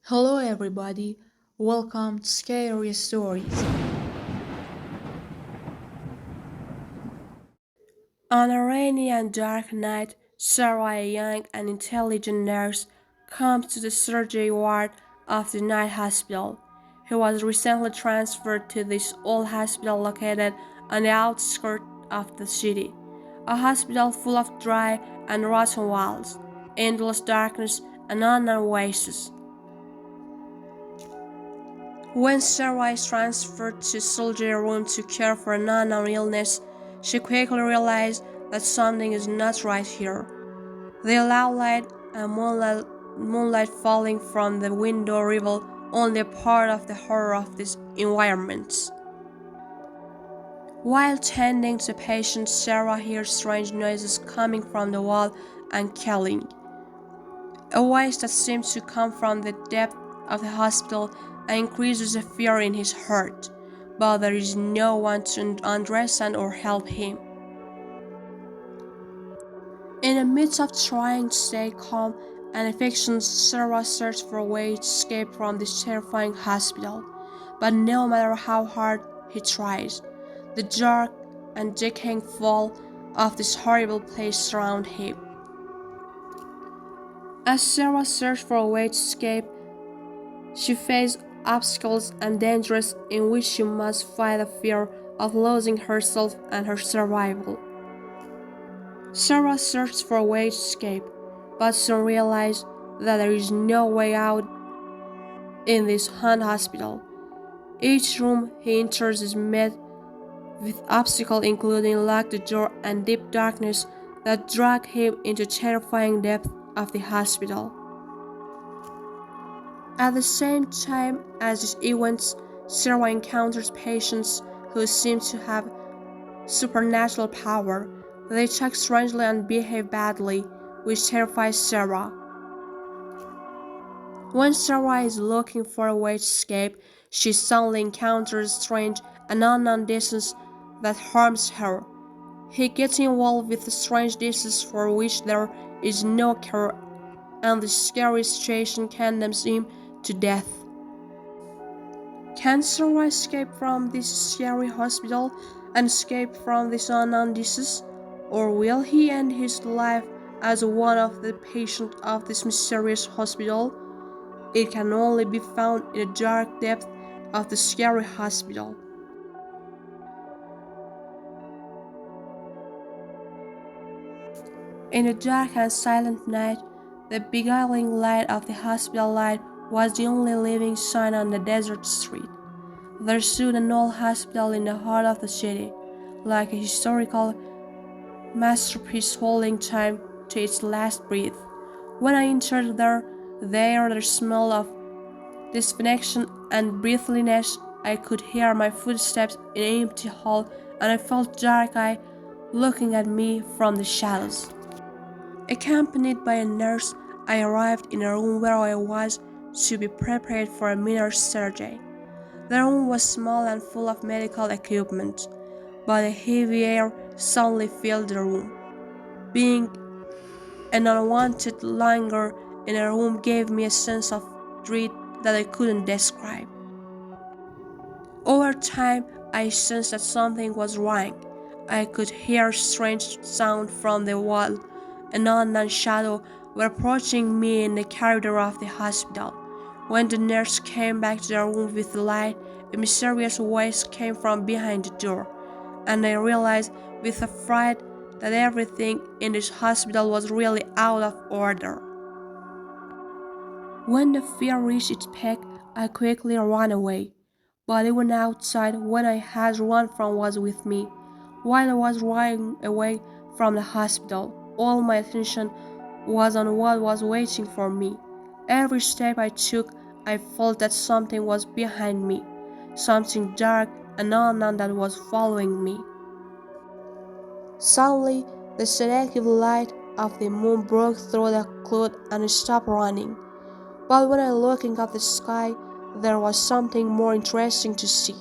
Hello, everybody. Welcome to Scary Stories. On a rainy and dark night, Sarah, a young and intelligent nurse, comes to the surgery ward of the night hospital. He was recently transferred to this old hospital located on the outskirts of the city. A hospital full of dry and rotten walls, endless darkness, and unknown wastes. When Sarah is transferred to surgery room to care for an unknown illness, she quickly realized that something is not right here. The loud light and moonlight falling from the window reveal only a part of the horror of this environment. While tending to the patient, Sarah hears strange noises coming from the wall and ceiling. A voice that seems to come from the depth of the hospital and increases the fear in his heart, but there is no one to understand or help him. In the midst of trying to stay calm and affectionate, Sarah searches for a way to escape from this terrifying hospital, but no matter how hard he tries, the dark and decaying fall of this horrible place surround him. As Sarah searches for a way to escape, she faces obstacles and dangers in which she must fight the fear of losing herself and her survival. Sarah searches for a way to escape, but soon realizes that there is no way out in this haunted hospital. Each room he enters is met with obstacles including locked door and deep darkness that drag him into terrifying depths of the hospital. At the same time as these events, Sarah encounters patients who seem to have supernatural power. They talk strangely and behave badly, which terrifies Sarah. When Sarah is looking for a way to escape, she suddenly encounters strange and unknown disease that harms her. He gets involved with strange disease for which there is no cure, and the scary situation condemns him to death. Can Sarah escape from this scary hospital and escape from this unknown disease? Or will he end his life as one of the patients of this mysterious hospital? It can only be found in the dark depths of the scary hospital. In the dark and silent night, the beguiling light of the hospital light was the only living sign on the desert street. There stood an old hospital in the heart of the city, like a historical masterpiece holding time to its last breath. When I entered there the smell of disconnection and breathlessness. I could hear my footsteps in an empty hall, and I felt dark eye looking at me from the shadows. Accompanied by a nurse, I arrived in a room where I was to be prepared for a minor surgery. The room was small and full of medical equipment, but a heavy air suddenly filled the room. Being an unwanted languor in a room gave me a sense of dread that I couldn't describe. Over time, I sensed that something was wrong. I could hear strange sound from the wall. An unknown shadow was approaching me in the corridor of the hospital. When the nurse came back to the room with the light, a mysterious voice came from behind the door, and I realized with a fright that everything in this hospital was really out of order. When the fear reached its peak, I quickly ran away. But even outside, when I had run from was with me. While I was running away from the hospital, all my attention was on what was waiting for me. Every step I took, I felt that something was behind me, something dark and unknown that was following me. Suddenly, the seductive light of the moon broke through the cloud and I stopped running. But when I looked up the sky, there was something more interesting to see.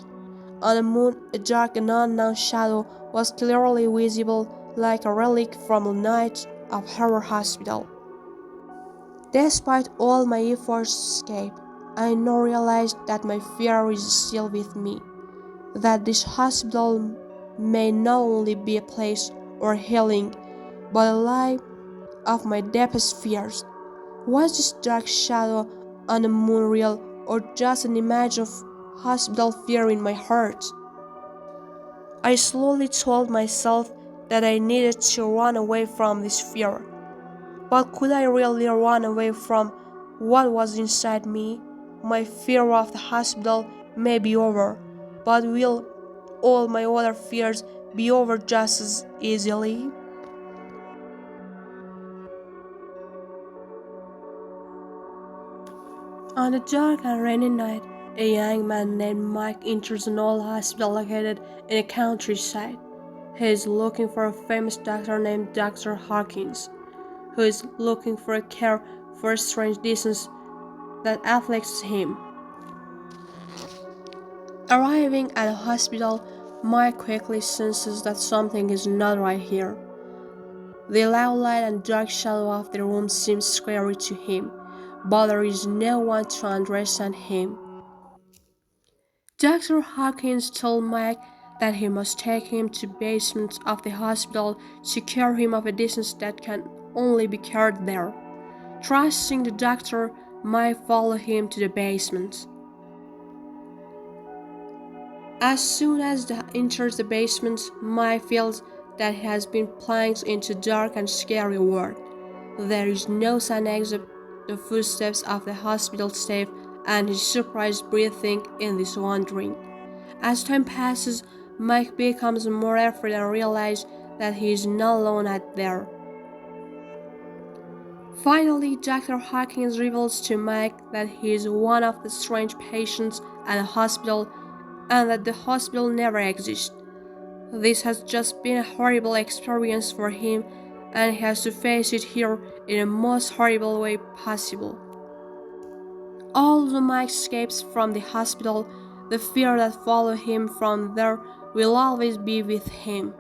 On the moon, a dark and unknown shadow was clearly visible, like a relic from a night of horror hospital. Despite all my efforts to escape, I now realize that my fear is still with me, that this hospital may not only be a place or healing, but a lie of my deepest fears. Was this dark shadow on the moon real, or just an image of hospital fear in my heart? I slowly told myself that I needed to run away from this fear. But could I really run away from what was inside me? My fear of the hospital may be over, but will all my other fears be over just as easily? On a dark and rainy night, a young man named Mike enters an old hospital located in a countryside. He is looking for a famous doctor named Dr. Hawkins, who is looking for a cure for a strange disease that afflicts him. Arriving at the hospital, Mike quickly senses that something is not right here. The loud light and dark shadow of the room seems scary to him, but there is no one to understand him. Dr. Hawkins told Mike that he must take him to the basement of the hospital to cure him of a disease that can only be cured there. Trusting the doctor, Mike followed him to the basement. As soon as he enters the basement, Mike feels that he has been plunged into a dark and scary world. There is no sound except the footsteps of the hospital staff and his surprised breathing in this wandering. As time passes, Mike becomes more afraid and realizes that he is not alone out there. Finally, Dr. Hawkins reveals to Mike that he is one of the strange patients at the hospital and that the hospital never exists. This has just been a horrible experience for him, and he has to face it here in the most horrible way possible. Although Mike escapes from the hospital, the fear that follows him from there will always be with him.